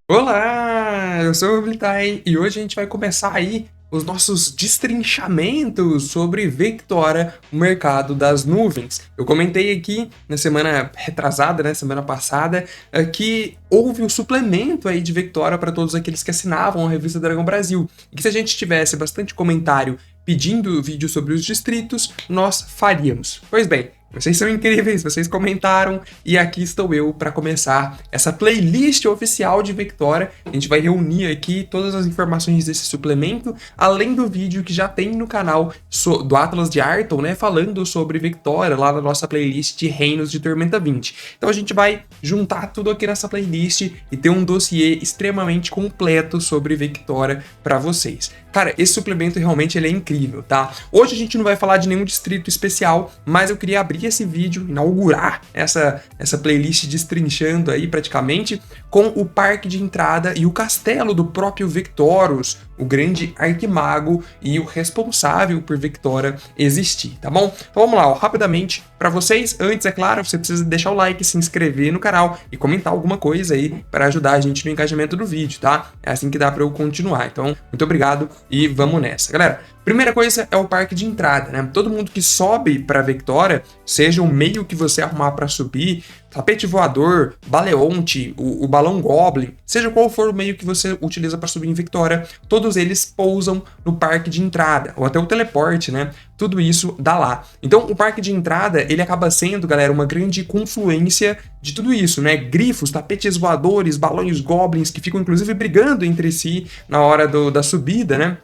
Olá, eu sou o Blitai e hoje a gente vai começar aí os nossos destrinchamentos sobre Victora, o mercado das nuvens. Eu comentei aqui na semana retrasada, né, semana passada, que houve o suplemento aí de Victora para todos aqueles que assinavam a revista Dragão Brasil. E que se a gente tivesse bastante comentário pedindo vídeo sobre os distritos, nós faríamos. Pois bem, vocês são incríveis, vocês comentaram e aqui estou eu para começar essa playlist oficial de Victora. A gente vai reunir aqui todas as informações desse suplemento, além do vídeo que já tem no canal do Atlas de Arton, né, falando sobre Victora, lá na nossa playlist de Reinos de Tormenta 20. Então a gente vai juntar tudo aqui nessa playlist e ter um dossiê extremamente completo sobre Victora para vocês. Cara, esse suplemento realmente ele é incrível, tá? Hoje a gente não vai falar de nenhum distrito especial, mas eu queria abrir esse vídeo, inaugurar essa playlist destrinchando aí praticamente com o parque de entrada e o castelo do próprio Victorus, o grande arquimago e o responsável por Victora existir, tá bom? Então vamos lá, ó, rapidamente para vocês. Antes, é claro, você precisa deixar o like, se inscrever no canal e comentar alguma coisa aí para ajudar a gente no engajamento do vídeo, tá? É assim que dá para eu continuar. Então, muito obrigado e vamos nessa. Galera, primeira coisa é o parque de entrada, né? Todo mundo que sobe para Victora, seja o meio que você arrumar para subir, tapete voador, baleonte, o balão goblin, seja qual for o meio que você utiliza para subir em Victora, todos eles pousam no parque de entrada, ou até o teleporte, né? Tudo isso dá lá. Então, o parque de entrada, ele acaba sendo, galera, uma grande confluência de tudo isso, né? Grifos, tapetes voadores, balões goblins, que ficam inclusive brigando entre si na hora da subida, né?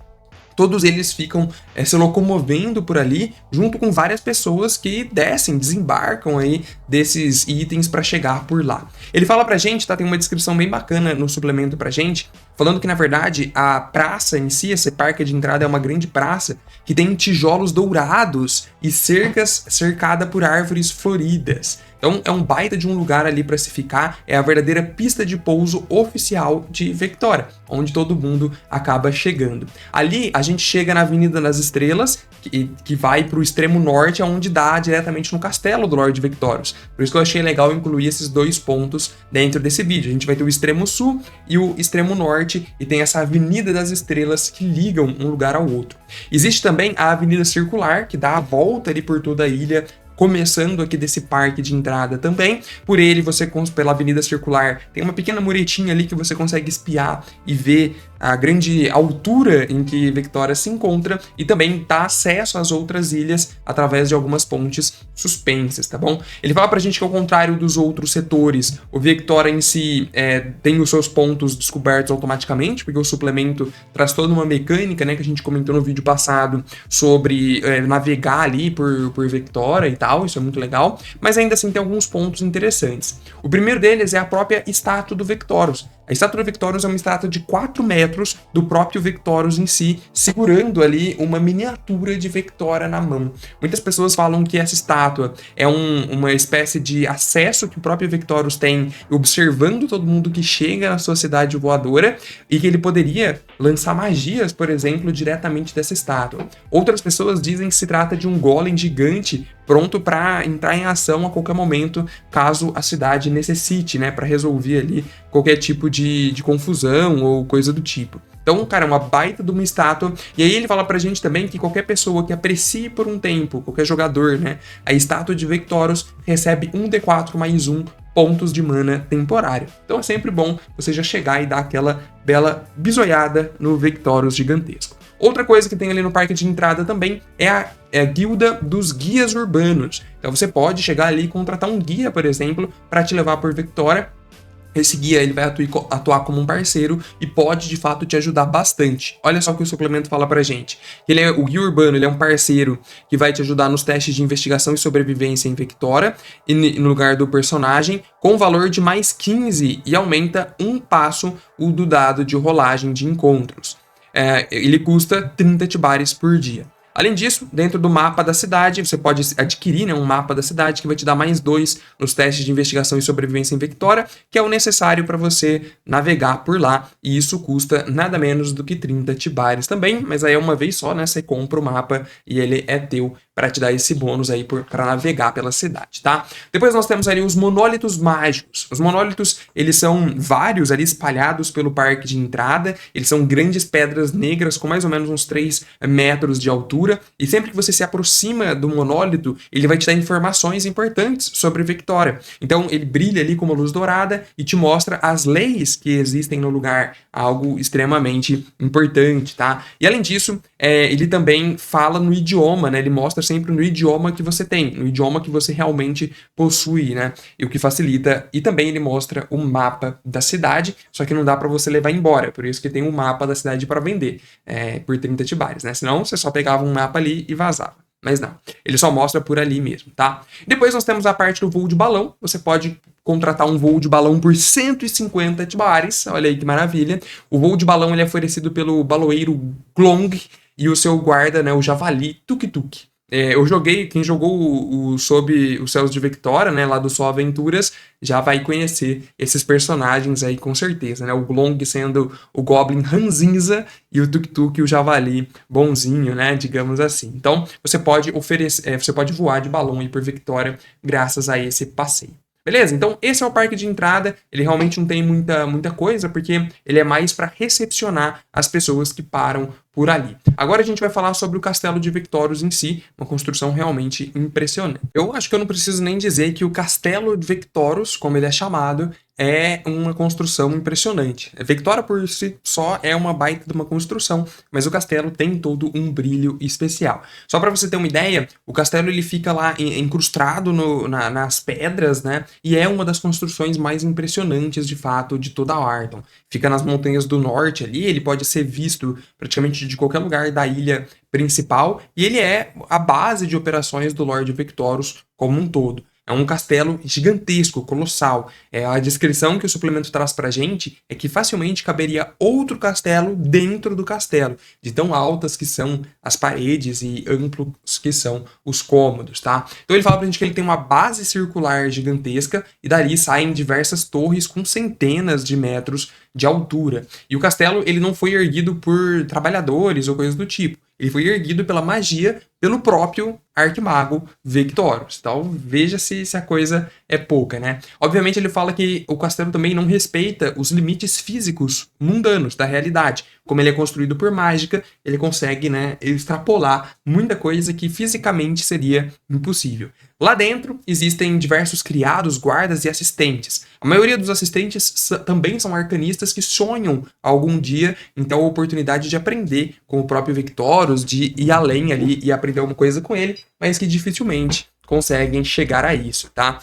Todos eles ficam se locomovendo por ali, junto com várias pessoas que descem, desembarcam aí desses itens para chegar por lá. Ele fala pra gente, tá? Tem uma descrição bem bacana no suplemento pra gente, falando que, na verdade, a praça em si, esse parque de entrada é uma grande praça que tem tijolos dourados e cercas cercada por árvores floridas. Então é um baita de um lugar ali para se ficar, é a verdadeira pista de pouso oficial de Victora, onde todo mundo acaba chegando. Ali a gente chega na Avenida das Estrelas, que vai para o extremo norte, onde dá diretamente no castelo do Lord Victorious. Por isso que eu achei legal incluir esses dois pontos dentro desse vídeo. A gente vai ter o extremo sul e o extremo norte, e tem essa Avenida das Estrelas que ligam um lugar ao outro. Existe também a Avenida Circular, que dá a volta ali por toda a ilha, começando aqui desse parque de entrada também. Por ele, você, pela Avenida Circular, tem uma pequena muretinha ali que você consegue espiar e ver a grande altura em que Victoria se encontra, e também dá acesso às outras ilhas através de algumas pontes suspensas, tá bom? Ele fala pra gente que, ao contrário dos outros setores, o Victoria em si tem os seus pontos descobertos automaticamente, porque o suplemento traz toda uma mecânica, né, que a gente comentou no vídeo passado sobre navegar ali por Victoria e tal, isso é muito legal, mas ainda assim tem alguns pontos interessantes. O primeiro deles é a própria estátua do Victorious. A estátua do Victorious é uma estátua de 4 metros do próprio Victorious em si, segurando ali uma miniatura de Victoria na mão. Muitas pessoas falam que essa estátua é uma espécie de acesso que o próprio Victorious tem, observando todo mundo que chega na sua cidade voadora, e que ele poderia lançar magias, por exemplo, diretamente dessa estátua. Outras pessoas dizem que se trata de um golem gigante pronto para entrar em ação a qualquer momento, caso a cidade necessite, né, para resolver ali qualquer tipo de confusão ou coisa do tipo. Então, cara, é uma baita de uma estátua. E aí ele fala pra gente também que qualquer pessoa que aprecie por um tempo, qualquer jogador, né, a estátua de Victorious recebe 1d4 mais 1 pontos de mana temporário. Então é sempre bom você já chegar e dar aquela bela bisoiada no Victorious gigantesco. Outra coisa que tem ali no parque de entrada também é a guilda dos guias urbanos. Então você pode chegar ali e contratar um guia, por exemplo, para te levar por Victoria. Esse guia ele vai atuar como um parceiro e pode, de fato, te ajudar bastante. Olha só o que o suplemento fala pra gente. O guia urbano, ele é um parceiro que vai te ajudar nos testes de investigação e sobrevivência em Victoria, e no lugar do personagem, com valor de mais 15, e aumenta um passo o do dado de rolagem de encontros. Ele custa 30 tibares por dia. Além disso, dentro do mapa da cidade, você pode adquirir, né, um mapa da cidade que vai te dar mais 2 nos testes de investigação e sobrevivência em Victoria, que é o necessário para você navegar por lá, e isso custa nada menos do que 30 tibares também, mas aí é uma vez só, né, você compra o mapa e ele é teu para te dar esse bônus aí para navegar pela cidade, tá? Depois nós temos ali os monólitos mágicos. Os monólitos, eles são vários ali espalhados pelo parque de entrada, eles são grandes pedras negras com mais ou menos uns 3 metros de altura, e sempre que você se aproxima do monólito, ele vai te dar informações importantes sobre Victoria. Então ele brilha ali como luz dourada e te mostra as leis que existem no lugar, algo extremamente importante, tá? E além disso, ele também fala no idioma, né? Ele mostra sempre no idioma que você tem, no idioma que você realmente possui, né? E o que facilita. E também ele mostra o mapa da cidade, só que não dá para você levar embora, por isso que tem um mapa da cidade para vender, por 30 tibares, né? Senão você só pegava um mapa ali e vazava. Mas não, ele só mostra por ali mesmo, tá? Depois nós temos a parte do voo de balão. Você pode contratar um voo de balão por 150 tibares, olha aí que maravilha. O voo de balão ele é oferecido pelo baloeiro Glong e o seu guarda, né, o javali Tuk Tuk. Eu joguei, quem jogou Sob os Céus de Victoria, né, lá do Sol Aventuras, já vai conhecer esses personagens aí com certeza, né? O Glong sendo o Goblin ranzinza e o Tuk Tuk o Javali bonzinho, né? Digamos assim. Então, você pode você pode voar de balão aí por Victoria graças a esse passeio. Beleza? Então, esse é o parque de entrada. Ele realmente não tem muita coisa, porque ele é mais para recepcionar as pessoas que param por ali. Agora a gente vai falar sobre o Castelo de Victorious em si, uma construção realmente impressionante. Eu acho que eu não preciso nem dizer que o Castelo de Victorious, como ele é chamado, é uma construção impressionante. Victoria por si só é uma baita de uma construção, mas o castelo tem todo um brilho especial. Só para você ter uma ideia, o castelo ele fica lá incrustado nas pedras, né? E é uma das construções mais impressionantes de fato de toda a Arton. Fica nas montanhas do norte ali, ele pode ser visto praticamente de qualquer lugar da ilha principal e ele é a base de operações do Lord Victorious como um todo. É um castelo gigantesco, colossal. A descrição que o suplemento traz pra gente é que facilmente caberia outro castelo dentro do castelo, de tão altas que são as paredes e amplos que são os cômodos, tá? Então ele fala pra gente que ele tem uma base circular gigantesca e dali saem diversas torres com centenas de metros de altura. E o castelo ele não foi erguido por trabalhadores ou coisas do tipo. Ele foi erguido pela magia, pelo próprio arquimago Victorious. Então, veja se a coisa é pouca, né? Obviamente, ele fala que o castelo também não respeita os limites físicos mundanos da realidade. Como ele é construído por mágica, ele consegue, né, extrapolar muita coisa que fisicamente seria impossível. Lá dentro, existem diversos criados, guardas e assistentes. A maioria dos assistentes também são arcanistas que sonham algum dia em ter a oportunidade de aprender com o próprio Victorious, de ir além ali e aprender alguma coisa com ele, mas que dificilmente conseguem chegar a isso, tá?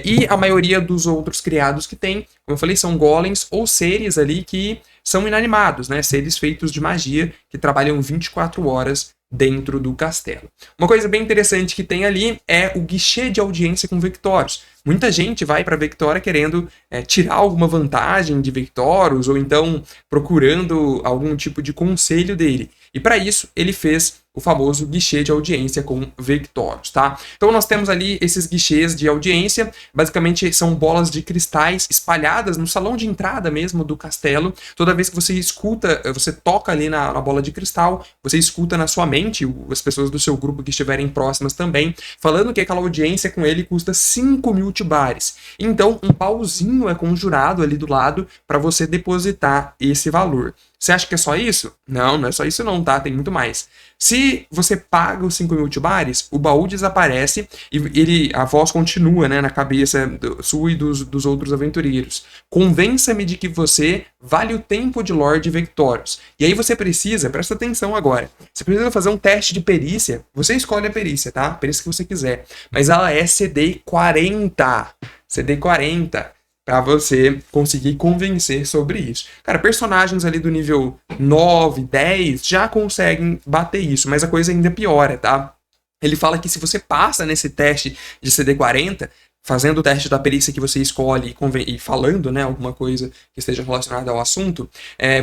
E a maioria dos outros criados que tem, como eu falei, são golems ou seres ali que são inanimados, né? Seres feitos de magia que trabalham 24 horas dentro do castelo. Uma coisa bem interessante que tem ali é o guichê de audiência com Victorious. Muita gente vai para Victoria querendo tirar alguma vantagem de Victorious ou então procurando algum tipo de conselho dele. E para isso ele fez o famoso guichê de audiência com Victorious, tá? Então nós temos ali esses guichês de audiência, basicamente são bolas de cristais espalhadas no salão de entrada mesmo do castelo. Toda vez que você escuta, você toca ali na bola de cristal, você escuta na sua mente, as pessoas do seu grupo que estiverem próximas também, falando que aquela audiência com ele custa 5.000 tibares. Então um pauzinho é conjurado ali do lado para você depositar esse valor. Você acha que é só isso? Não, não é só isso não, tá? Tem muito mais. Se você paga os 5.000 tibares, o baú desaparece e a voz continua, né, na cabeça sua e dos outros aventureiros. Convença-me de que você vale o tempo de Lord Victorious. E aí você precisa, presta atenção agora, você precisa fazer um teste de perícia. Você escolhe a perícia, tá? A perícia que você quiser. Mas ela é CD 40. CD 40. Pra você conseguir convencer sobre isso. Cara, personagens ali do nível 9, 10 já conseguem bater isso, mas a coisa ainda piora, tá? Ele fala que se você passa nesse teste de CD40, fazendo o teste da perícia que você escolhe e falando, né, alguma coisa que esteja relacionada ao assunto,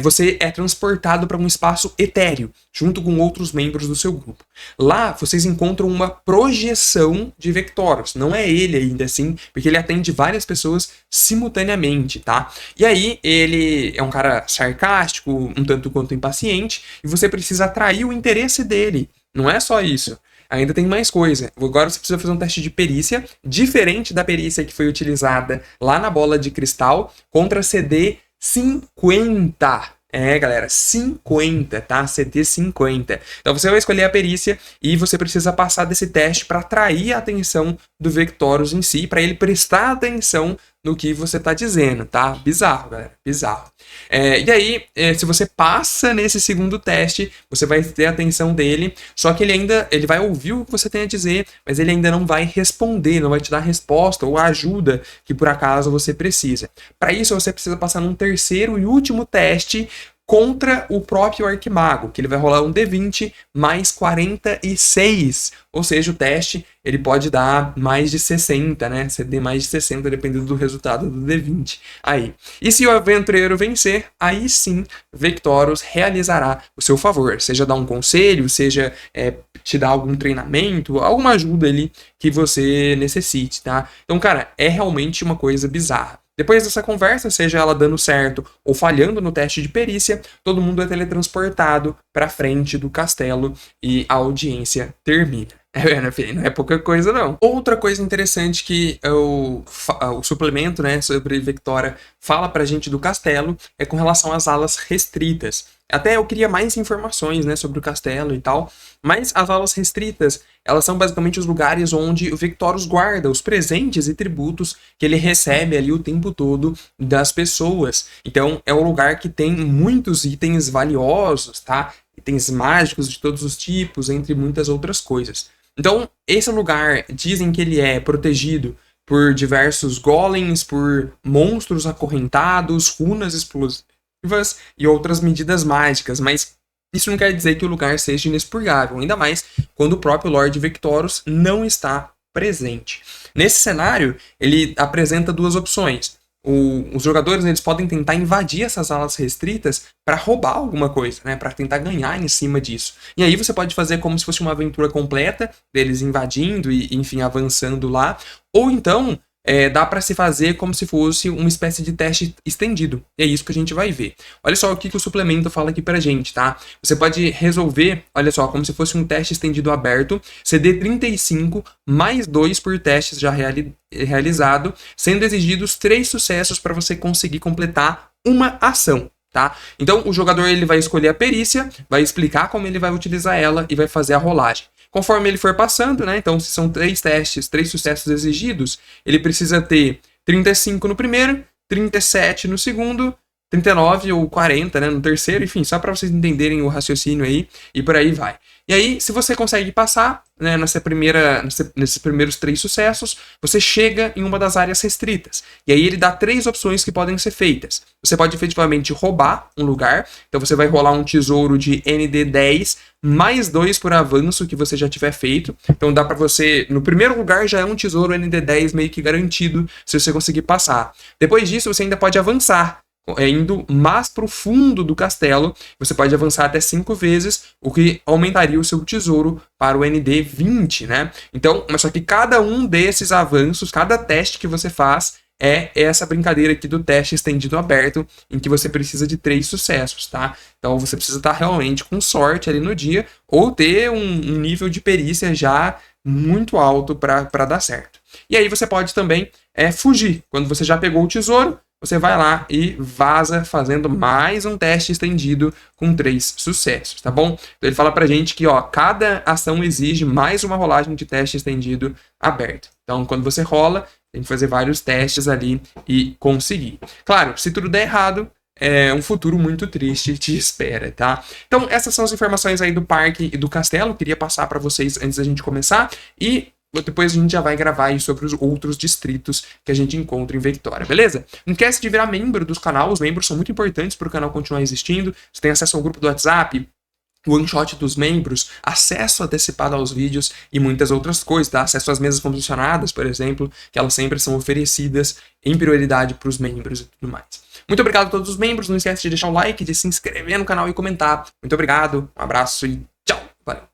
você é transportado para um espaço etéreo, junto com outros membros do seu grupo. Lá, vocês encontram uma projeção de Victorious. Não é ele ainda assim, porque ele atende várias pessoas simultaneamente, tá? E aí, ele é um cara sarcástico, um tanto quanto impaciente, e você precisa atrair o interesse dele. Não é só isso. ainda tem mais coisa. Agora você precisa fazer um teste de perícia, diferente da perícia que foi utilizada lá na bola de cristal, contra CD 50. É, galera, 50, tá? CD 50. Então você vai escolher a perícia e você precisa passar desse teste para atrair a atenção do Vectorus em si, para ele prestar atenção no que você tá dizendo, tá? Bizarro, galera, bizarro. E aí, se você passa nesse segundo teste, você vai ter a atenção dele, só que ele vai ouvir o que você tem a dizer, mas ele ainda não vai responder, não vai te dar a resposta ou a ajuda que por acaso você precisa. Para isso, você precisa passar num terceiro e último teste contra o próprio Arquimago, que ele vai rolar um D20 mais 46, ou seja, o teste ele pode dar mais de 60, né? CD mais de 60, dependendo do resultado do D20. Aí. E se o aventureiro vencer, aí sim, Vectorus realizará o seu favor, seja dar um conselho, seja te dar algum treinamento, alguma ajuda ali que você necessite, tá? Então, cara, é realmente uma coisa bizarra. Depois dessa conversa, seja ela dando certo ou falhando no teste de perícia, todo mundo é teletransportado para frente do castelo e a audiência termina. Não é pouca coisa, não. Outra coisa interessante que o suplemento, né, sobre Vectora fala pra gente do castelo é com relação às alas restritas. Até eu queria mais informações, né, sobre o castelo e tal, mas as alas restritas, elas são basicamente os lugares onde o Vectorus guarda os presentes e tributos que ele recebe ali o tempo todo das pessoas. Então, é um lugar que tem muitos itens valiosos, tá? Itens mágicos de todos os tipos, entre muitas outras coisas. Então, esse lugar, dizem que ele é protegido por diversos golems, por monstros acorrentados, runas explosivas e outras medidas mágicas, mas isso não quer dizer que o lugar seja inexpurgável, ainda mais quando o próprio Lord Vectorus não está presente. Nesse cenário, ele apresenta duas opções. Os jogadores eles podem tentar invadir essas alas restritas para roubar alguma coisa, né? Para tentar ganhar em cima disso. E aí você pode fazer como se fosse uma aventura completa, deles invadindo e, enfim, avançando lá. Ou então, dá para se fazer como se fosse uma espécie de teste estendido. E é isso que a gente vai ver. Olha só o que o suplemento fala aqui pra gente, tá? Você pode resolver, olha só, como se fosse um teste estendido aberto, CD 35 mais 2 por testes já realizado, sendo exigidos 3 sucessos para você conseguir completar uma ação. Tá? Então o jogador ele vai escolher a perícia, vai explicar como ele vai utilizar ela e vai fazer a rolagem. Conforme ele for passando, né? Então se são 3 testes, 3 sucessos exigidos, ele precisa ter 35 no primeiro, 37 no segundo, 39 ou 40, né, no terceiro, enfim, só para vocês entenderem o raciocínio aí, e por aí vai. E aí, se você consegue passar, né, nesses primeiros 3 sucessos, você chega em uma das áreas restritas. E aí ele dá 3 opções que podem ser feitas. Você pode efetivamente roubar um lugar, então você vai rolar um tesouro de ND10, mais 2 por avanço que você já tiver feito. Então dá para você, no primeiro lugar já é um tesouro ND10 meio que garantido, se você conseguir passar. Depois disso, você ainda pode avançar, indo mais para o fundo do castelo, você pode avançar até 5 vezes, o que aumentaria o seu tesouro para o ND20, né? Então, mas só que cada um desses avanços, cada teste que você faz, é essa brincadeira aqui do teste estendido aberto, em que você precisa de 3 sucessos, tá? Então você precisa estar realmente com sorte ali no dia, ou ter um nível de perícia já muito alto para dar certo. E aí você pode também fugir. Quando você já pegou o tesouro, você vai lá e vaza fazendo mais um teste estendido com 3 sucessos, tá bom? Então ele fala pra gente que, ó, cada ação exige mais uma rolagem de teste estendido aberto. Então, quando você rola, tem que fazer vários testes ali e conseguir. Claro, se tudo der errado, um futuro muito triste te espera, tá? Então, essas são as informações aí do parque e do castelo. Queria passar para vocês antes da gente começar e depois a gente já vai gravar aí sobre os outros distritos que a gente encontra em Vectora, beleza? Não esquece de virar membro do canal, os membros são muito importantes para o canal continuar existindo. Você tem acesso ao grupo do WhatsApp, o one-shot dos membros, acesso antecipado aos vídeos e muitas outras coisas, tá? Acesso às mesas condicionadas, por exemplo, que elas sempre são oferecidas em prioridade para os membros e tudo mais. Muito obrigado a todos os membros, não esquece de deixar o like, de se inscrever no canal e comentar. Muito obrigado, um abraço e tchau, valeu!